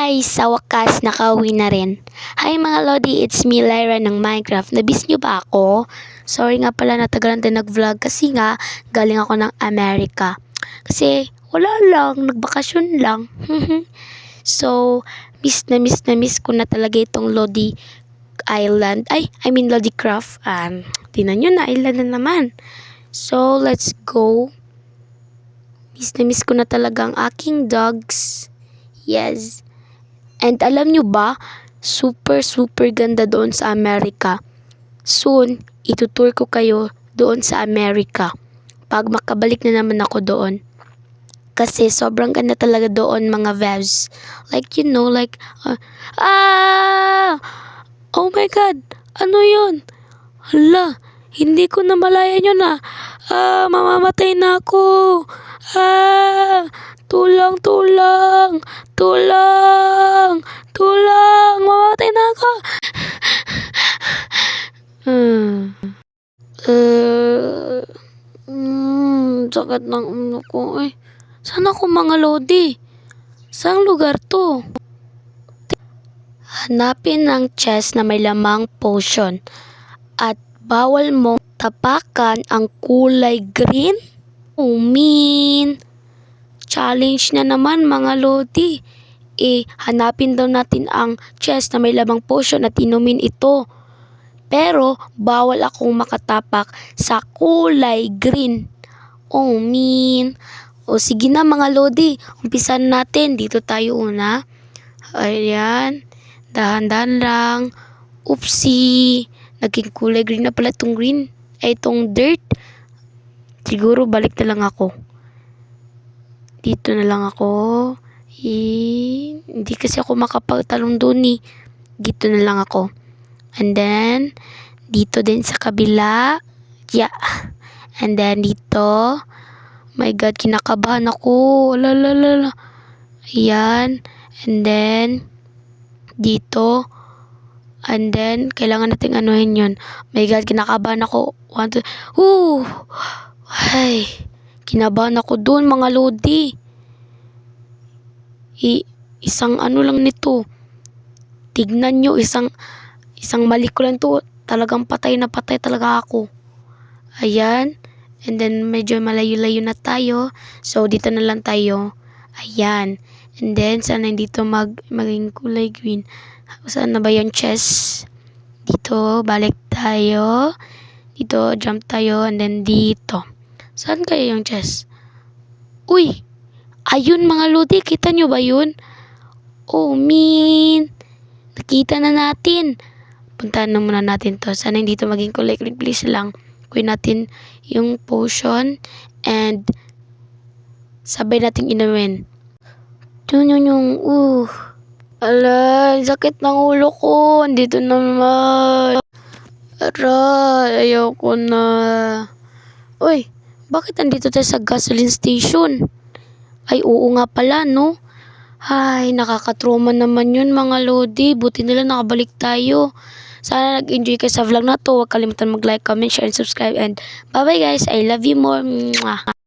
Guys, sa wakas nakauwi na rin. Hi mga Lodi, it's me Lyra ng Minecraft. Nabis nyo ba ako? Sorry nga pala natagalan din nag-vlog kasi nga galing ako ng Amerika. Kasi wala lang, nagbakasyon lang. So, miss ko na talaga itong Lodi Island. Lodi Craft. Tingnan nyo na, island na naman. So, let's go. Miss ko na talaga ang aking dogs. Yes. And alam nyo ba, super ganda doon sa Amerika. Soon, itutour ko kayo doon sa Amerika. Pag makabalik na naman ako doon. Kasi sobrang ganda talaga doon mga vibes. Like, oh my God! Ano yun? Hala, hindi ko na malaya yun mamamatay na ako. Tulang, mamamatay na ako. Sakit ng ulo ko. Saan ako mga Lodi? Saang lugar to? Hanapin ang chest na may lamang potion. At bawal mong tapakan ang kulay green. Oh, mean. Challenge na naman mga Lodi. Hanapin daw natin ang chest na may lamang potion at inumin ito. Pero bawal akong makatapak sa kulay green. Oh, mean. O sige na mga Lodi, umpisan natin. Dito tayo una. Ayan. Dahan-dahan lang. Oopsie. Naging kulay green na pala itong green. Itong dirt. Siguro balik na lang ako. Dito na lang ako. Hindi kasi ako makapagtalong doon . Dito na lang ako. And then, dito din sa kabila. Yeah. And then dito. My God, kinakabahan ako. Ayan. And then, dito. And then, kailangan nating anuhin yun. My God, kinakabahan ako. 1, 2. Ay, kinabahan ako doon mga Lodi. Isang ano lang nito. Tignan nyo, isang mali ko lang to. Talagang patay na patay talaga ako. Ayan. And then, medyo malayo-layo na tayo. So, dito na lang tayo. Ayan. And then, sana dito maging kulay green. Saan na ba yung chest? Dito, balik tayo. Dito, jump tayo. And then, dito. Saan kaya yung chest? Uy! Ayun mga Lodi. Kita nyo ba yun? Oh, mean. Nakita na natin. Puntahan na muna natin to. Sana hindi to maging kulay green. Please lang. Kunin natin yung potion and sabay nating inumin. Alay, sakit ng ulo ko. Andito naman. Aray, ayoko na. Uy, bakit andito tayo sa gasoline station? Ay, oo nga pala, no? Ay, nakakatrauma naman yun mga Lodi. Buti nila nakabalik tayo. Sana nag-enjoy kayo sa vlog na to. Huwag kalimutan mag-like, comment, share, and subscribe. And bye-bye guys. I love you more. Mwah.